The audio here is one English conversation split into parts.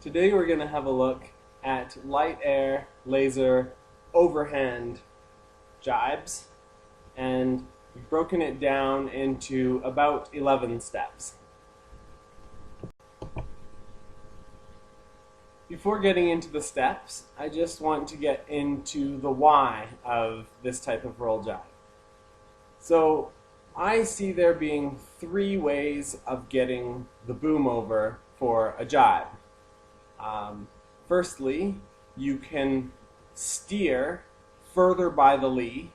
Today we're going to have a look at light air laser overhand jibes, and we've broken it down into about 11 steps. Before getting into the steps, I just want to get into the why of this type of roll jibe. So I see there being three ways of getting the boom over for a jibe. Firstly, you can steer further by the lee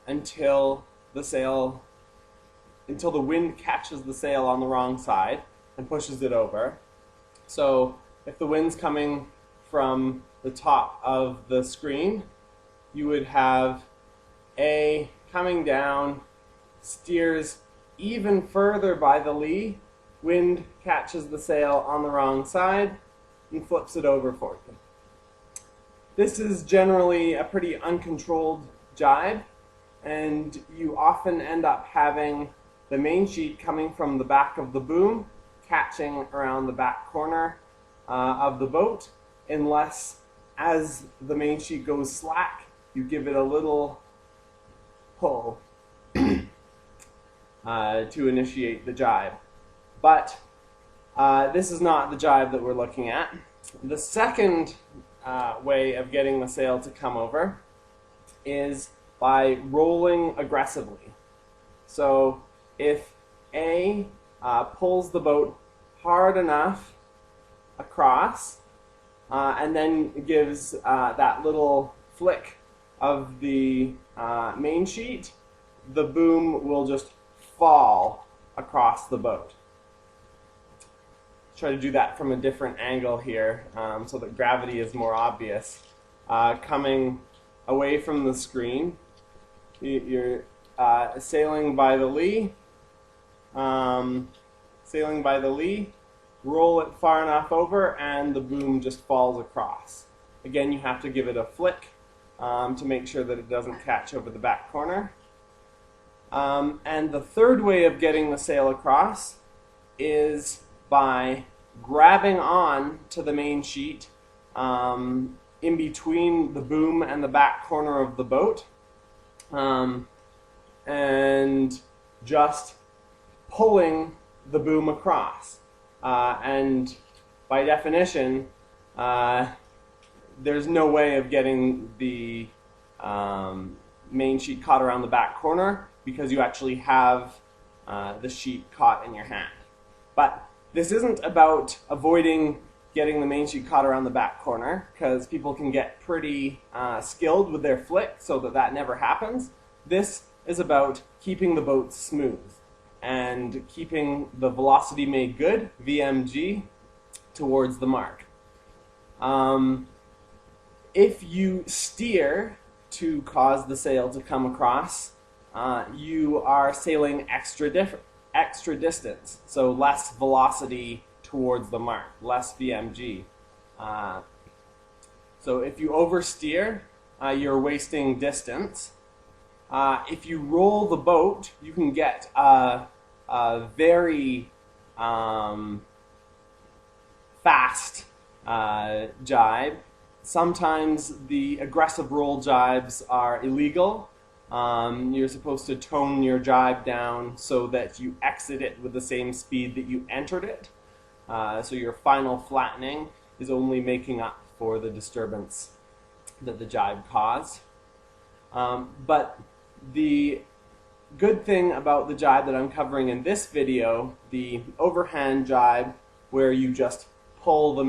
until the wind catches the sail on the wrong side and pushes it over. So if the wind's coming from the top of the screen, you would have A coming down, steers even further by the lee, wind catches the sail on the wrong side, and flips it over for you. This is generally a pretty uncontrolled jibe, and you often end up having the main sheet coming from the back of the boom, catching around the back corner of the boat, unless as the main sheet goes slack, you give it a little pull to initiate the jibe. But this is not the jibe that we're looking at. The second way of getting the sail to come over is by rolling aggressively. So if A pulls the boat hard enough across and then gives that little flick of the main sheet, the boom will just fall across the boat. Try to do that from a different angle here so that gravity is more obvious. Coming away from the screen, you're sailing by the lee, roll it far enough over, and the boom just falls across. Again, you have to give it a flick to make sure that it doesn't catch over the back corner. And the third way of getting the sail across is by grabbing on to the main sheet in between the boom and the back corner of the boat, and just pulling the boom across. And by definition, there's no way of getting the main sheet caught around the back corner because you actually have the sheet caught in your hand. But this isn't about avoiding getting the main sheet caught around the back corner, because people can get pretty skilled with their flick so that never happens. This is about keeping the boat smooth and keeping the velocity made good, VMG, towards the mark. If you steer to cause the sail to come across, you are sailing extra distance, so less velocity towards the mark, less VMG. So if you oversteer, you're wasting distance. If you roll the boat, you can get a very fast jibe. Sometimes the aggressive roll jibes are illegal. You're supposed to tone your jibe down so that you exit it with the same speed that you entered it. So your final flattening is only making up for the disturbance that the jibe caused. But the good thing about the jibe that I'm covering in this video, the overhand jibe, where you just pull the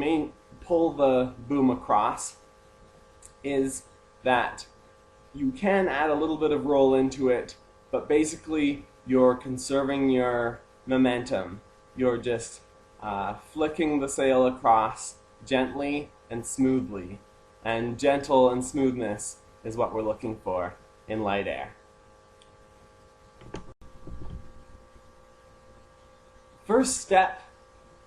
boom across, is that you can add a little bit of roll into it, but basically you're conserving your momentum. You're just flicking the sail across gently and smoothly. And gentle and smoothness is what we're looking for in light air. First step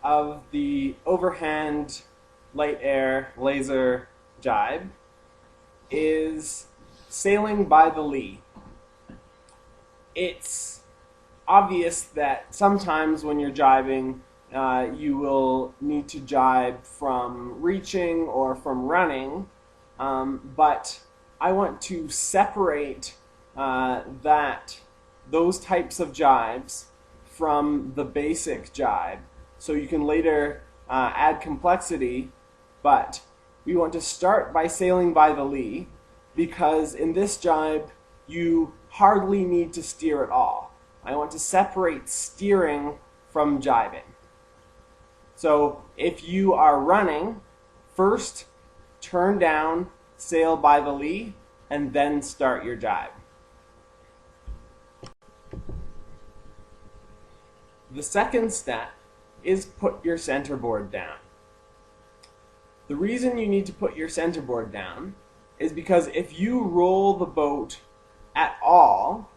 of the overhand light air laser jibe is sailing by the lee. It's obvious that sometimes when you're jibing, you will need to jibe from reaching or from running, but I want to separate those types of jibes from the basic jibe, so you can later add complexity, but we want to start by sailing by the lee, because in this jibe you hardly need to steer at all. I want to separate steering from jibing. So if you are running, first turn down, sail by the lee, and then start your jibe. The second step is put your centerboard down. The reason you need to put your centerboard down is because if you roll the boat at all,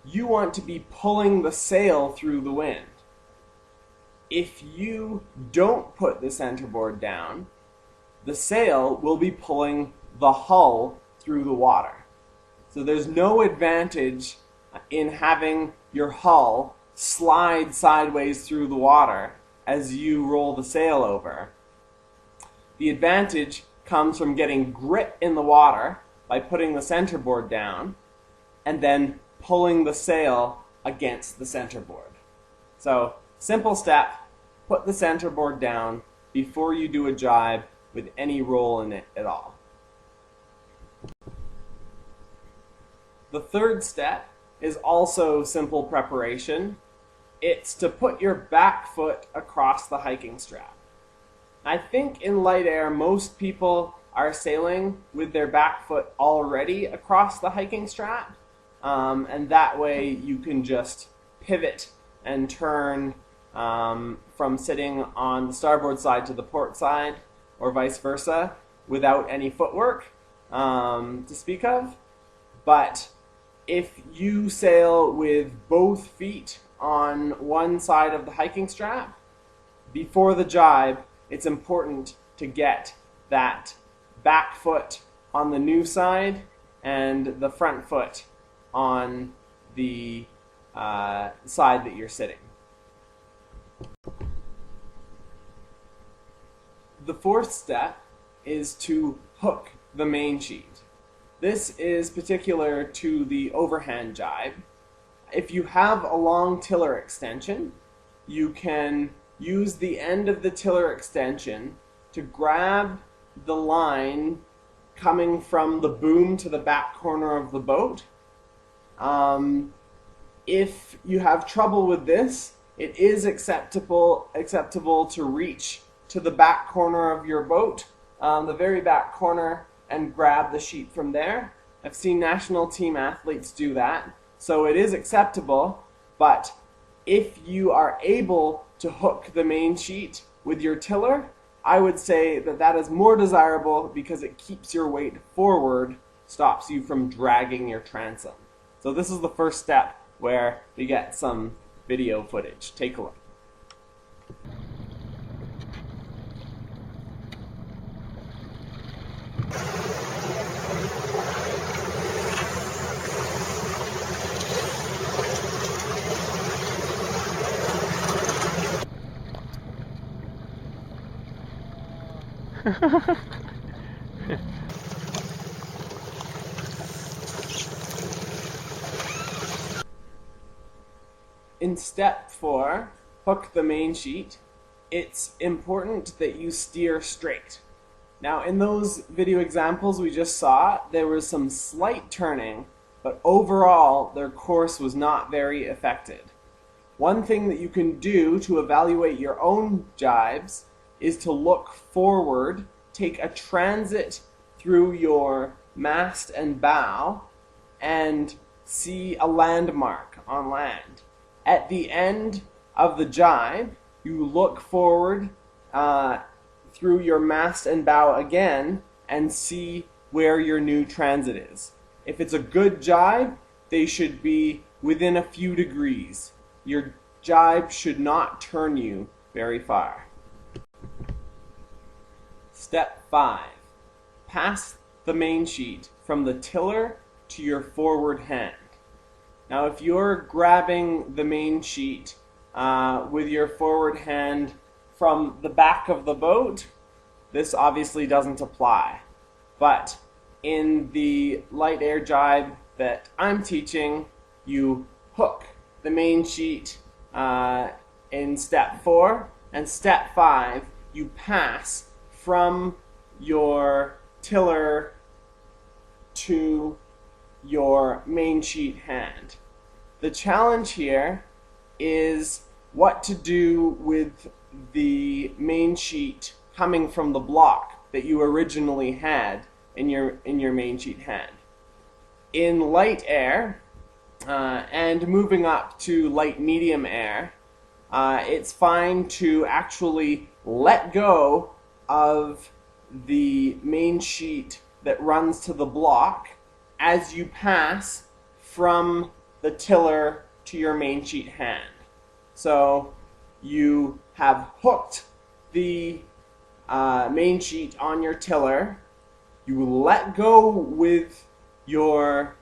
you want to be pulling the sail through the wind. If you don't put the centerboard down, the sail will be pulling the hull through the water. So there's no advantage in having your hull slide sideways through the water as you roll the sail over. The advantage comes from getting grip in the water by putting the centerboard down and then pulling the sail against the centerboard. So, simple step, put the centerboard down before you do a jibe with any roll in it at all. The third step is also simple preparation. It's to put your back foot across the hiking strap. I think in light air, most people are sailing with their back foot already across the hiking strap, and that way you can just pivot and turn from sitting on the starboard side to the port side, or vice versa, without any footwork to speak of. But if you sail with both feet on one side of the hiking strap, before the jibe, it's important to get that back foot on the new side and the front foot on the side that you're sitting. The fourth step is to hook the main sheet. This is particular to the overhand jibe. If you have a long tiller extension, you can use the end of the tiller extension to grab the line coming from the boom to the back corner of the boat. If you have trouble with this, it is acceptable to reach to the back corner of your boat, the very back corner, and grab the sheet from there. I've seen national team athletes do that, so it is acceptable, but if you are able to hook the main sheet with your tiller, I would say that that is more desirable because it keeps your weight forward, stops you from dragging your transom. So this is the first step where we get some video footage. Take a look. In step 4, hook the main sheet, it's important that you steer straight. Now in those video examples we just saw, there was some slight turning, but overall their course was not very affected. One thing that you can do to evaluate your own jibes is to look forward, take a transit through your mast and bow, and see a landmark on land. At the end of the jibe, you look forward through your mast and bow again and see where your new transit is. If it's a good jibe, they should be within a few degrees. Your jibe should not turn you very far. Step 5. Pass the main sheet from the tiller to your forward hand. Now if you're grabbing the main sheet with your forward hand from the back of the boat, this obviously doesn't apply. But in the light air jibe that I'm teaching, you hook the main sheet in step 4, and step 5, you pass from your tiller to your main sheet hand. The challenge here is what to do with the main sheet coming from the block that you originally had in your main sheet hand. In light air and moving up to light medium air, it's fine to actually let go of the main sheet that runs to the block as you pass from the tiller to your main sheet hand. So you have hooked the main sheet on your tiller, you let go with your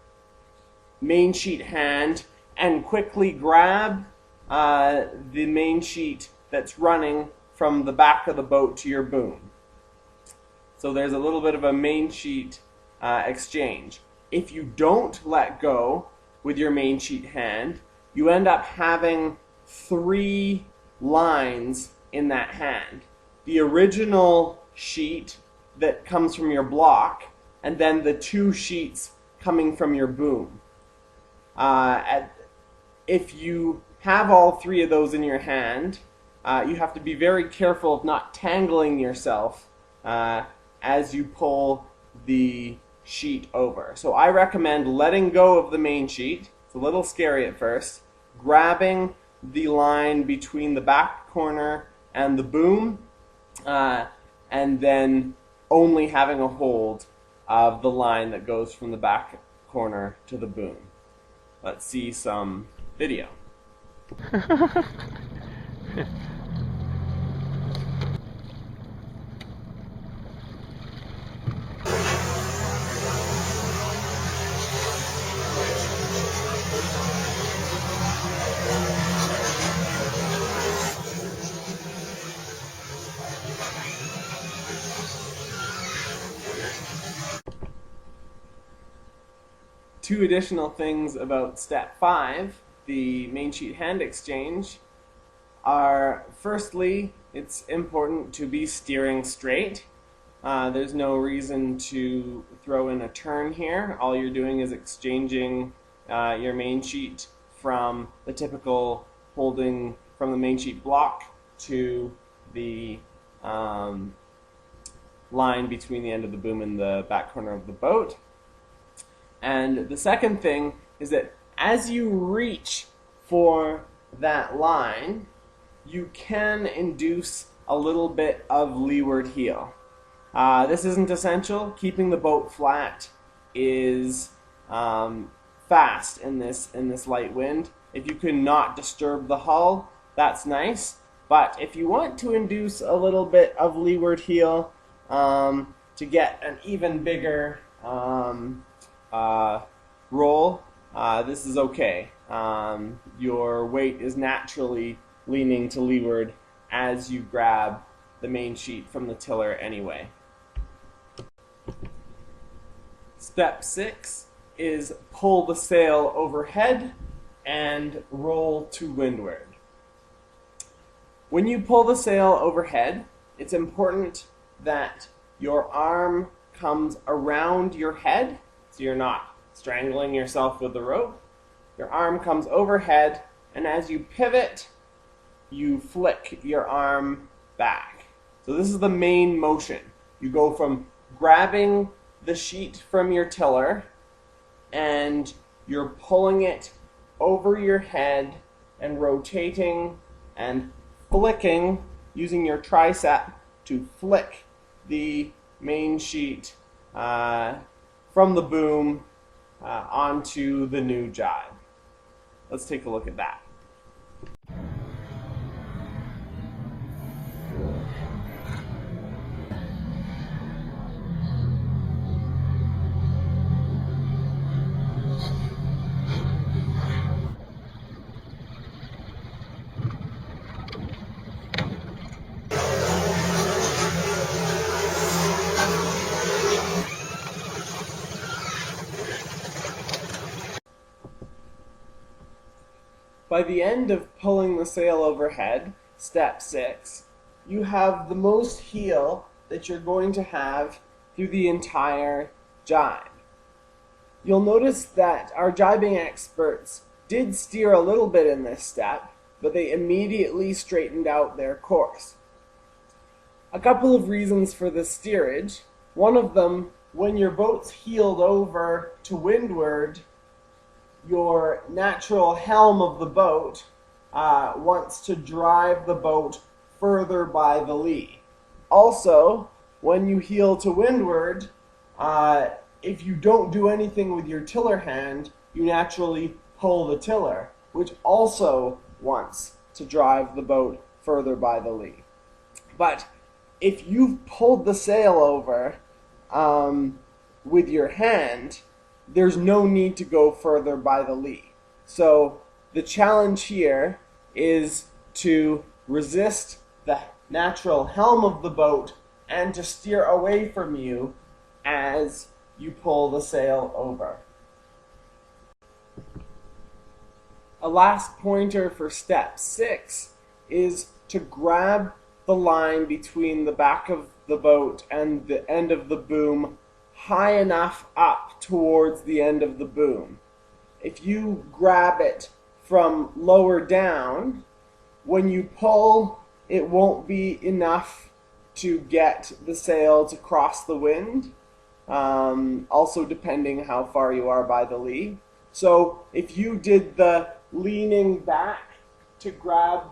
main sheet hand and quickly grab the main sheet that's running from the back of the boat to your boom. So there's a little bit of a main sheet exchange. If you don't let go with your main sheet hand, you end up having 3 lines in that hand. The original sheet that comes from your block, and then the 2 sheets coming from your boom. If you have all 3 of those in your hand, you have to be very careful of not tangling yourself as you pull the sheet over. So I recommend letting go of the main sheet. It's a little scary at first. Grabbing the line between the back corner and the boom, and then only having a hold of the line that goes from the back corner to the boom. Let's see some video. Two additional things about step 5, the main sheet hand exchange, are firstly, it's important to be steering straight. There's no reason to throw in a turn here. All you're doing is exchanging your main sheet from the typical holding from the main sheet block to the line between the end of the boom and the back corner of the boat. And the second thing is that as you reach for that line, you can induce a little bit of leeward heel. This isn't essential. Keeping the boat flat is fast in this light wind. If you can not disturb the hull, that's nice. But if you want to induce a little bit of leeward heel to get an even bigger roll, this is okay. Your weight is naturally leaning to leeward as you grab the main sheet from the tiller anyway. Step 6 is pull the sail overhead and roll to windward. When you pull the sail overhead, it's important that your arm comes around your head, so you're not strangling yourself with the rope. Your arm comes overhead, and as you pivot, you flick your arm back. So this is the main motion. You go from grabbing the sheet from your tiller, and you're pulling it over your head and rotating and flicking, using your tricep to flick the main sheet from the boom onto the new jibe. Let's take a look at that. by the end of pulling the sail overhead, step 6, you have the most heel that you're going to have through the entire jibe. You'll notice that our jibing experts did steer a little bit in this step, but they immediately straightened out their course. A couple of reasons for this steerage. One of them, when your boat's heeled over to windward, your natural helm of the boat wants to drive the boat further by the lee. Also, when you heel to windward, if you don't do anything with your tiller hand, you naturally pull the tiller, which also wants to drive the boat further by the lee. But if you've pulled the sail over with your hand, there's no need to go further by the lee. So the challenge here is to resist the natural helm of the boat and to steer away from you as you pull the sail over. A last pointer for step 6 is to grab the line between the back of the boat and the end of the boom high enough up towards the end of the boom. If you grab it from lower down, when you pull, it won't be enough to get the sail to cross the wind, also depending how far you are by the lee. So if you did the leaning back to grab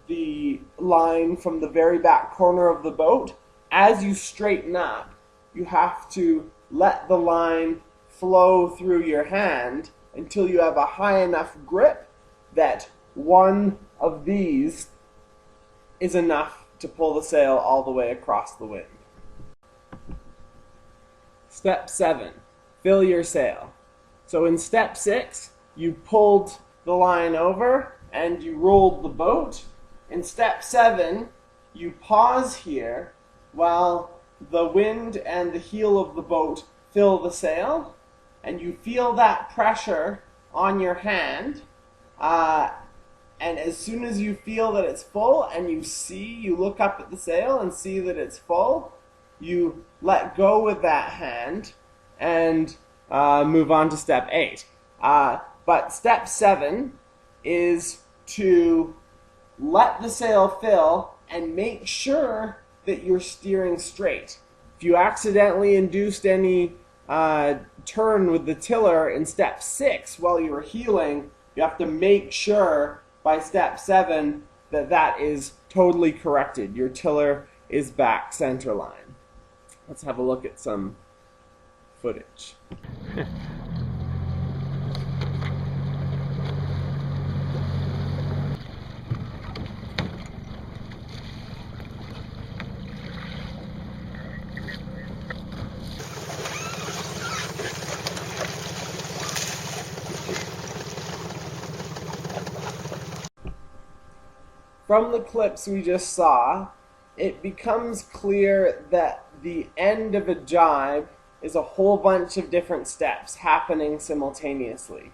the line from the very back corner of the boat, as you straighten up, you have to let the line flow through your hand until you have a high enough grip that one of these is enough to pull the sail all the way across the wind. Step 7, fill your sail. So in step 6, you pulled the line over and you rolled the boat. In step 7, you pause here while the wind and the heel of the boat fill the sail, and you feel that pressure on your hand, and as soon as you feel that it's full and you look up at the sail and see that it's full, you let go with that hand and move on to step 8. But step 7 is to let the sail fill and make sure that you're steering straight. If you accidentally induced any turn with the tiller in step 6 while you were heeling, you have to make sure by step 7 that that is totally corrected. Your tiller is back center line. Let's have a look at some footage. From the clips we just saw, it becomes clear that the end of a jibe is a whole bunch of different steps happening simultaneously.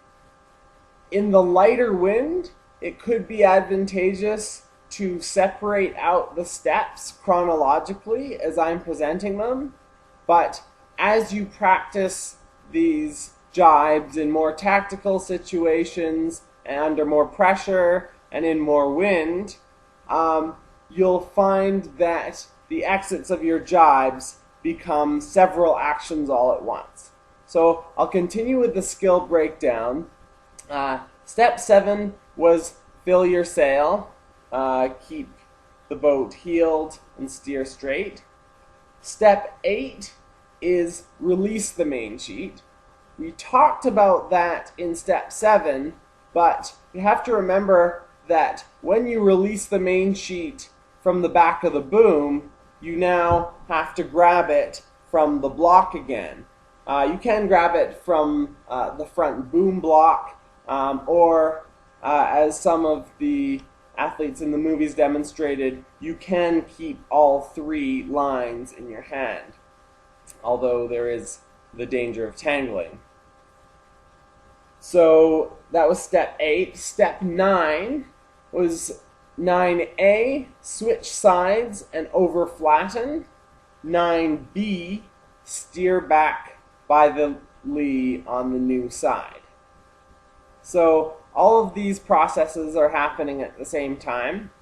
In the lighter wind, it could be advantageous to separate out the steps chronologically as I'm presenting them, but as you practice these jibes in more tactical situations and under more pressure and in more wind, you'll find that the exits of your jibes become several actions all at once. So I'll continue with the skill breakdown. Step 7 was fill your sail, keep the boat heeled and steer straight. Step 8 is release the main sheet. We talked about that in step 7, but you have to remember that when you release the main sheet from the back of the boom, you now have to grab it from the block again. You can grab it from the front boom block, or as some of the athletes in the movies demonstrated, you can keep all 3 lines in your hand, although there is the danger of tangling. So that was step 8. Step 9 was 9A, switch sides and over flatten. 9B, steer back by the lee on the new side. So all of these processes are happening at the same time.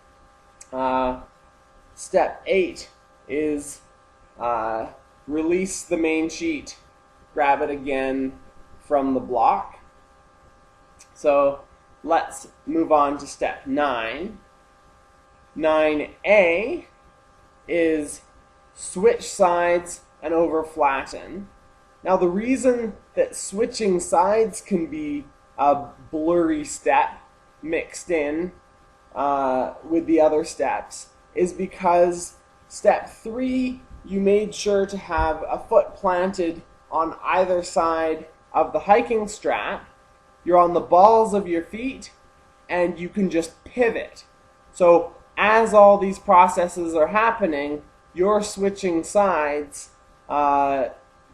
Step 8 is release the main sheet, grab it again from the block. So let's move on to step 9. 9A is switch sides and over flatten. Now the reason that switching sides can be a blurry step mixed in with the other steps is because step 3, you made sure to have a foot planted on either side of the hiking strap. You're on the balls of your feet and you can just pivot. So as all these processes are happening, you're switching sides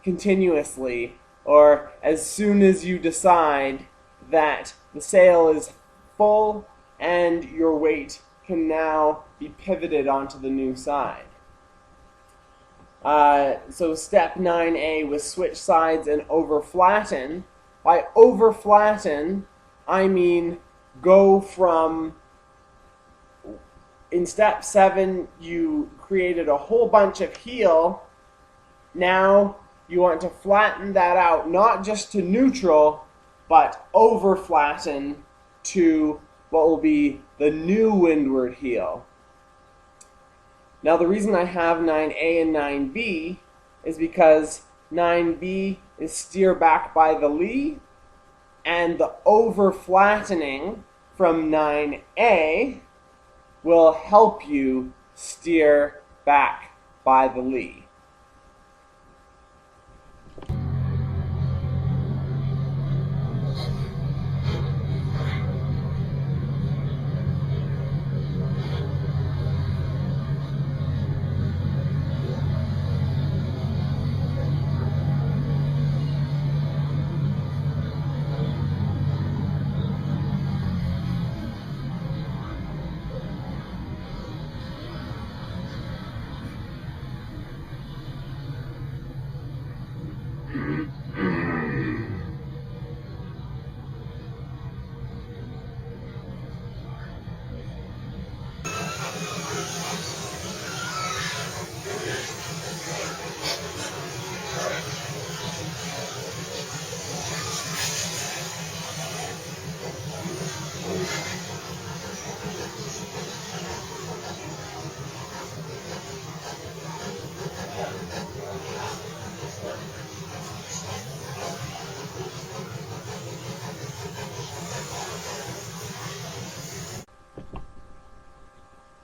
continuously, or as soon as you decide that the sail is full and your weight can now be pivoted onto the new side. So step 9A was switch sides and over flatten. By over flatten, I mean go from, in step 7, you created a whole bunch of heel. Now you want to flatten that out, not just to neutral, but over flatten to what will be the new windward heel. Now the reason I have 9A and 9B is because 9B is steer back by the lee, and the over flattening from 9A will help you steer back by the lee.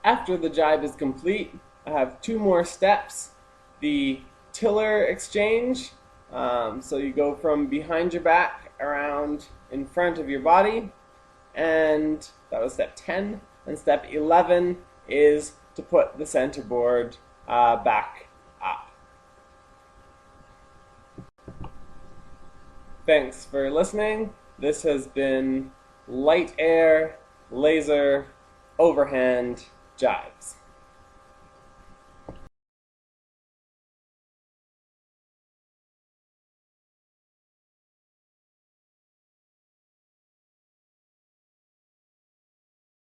After the jibe is complete, I have 2 more steps. The tiller exchange, so you go from behind your back around in front of your body, and that was step 10. And step 11 is to put the centerboard back up. Thanks for listening. This has been Light Air Laser Overhand Gybes.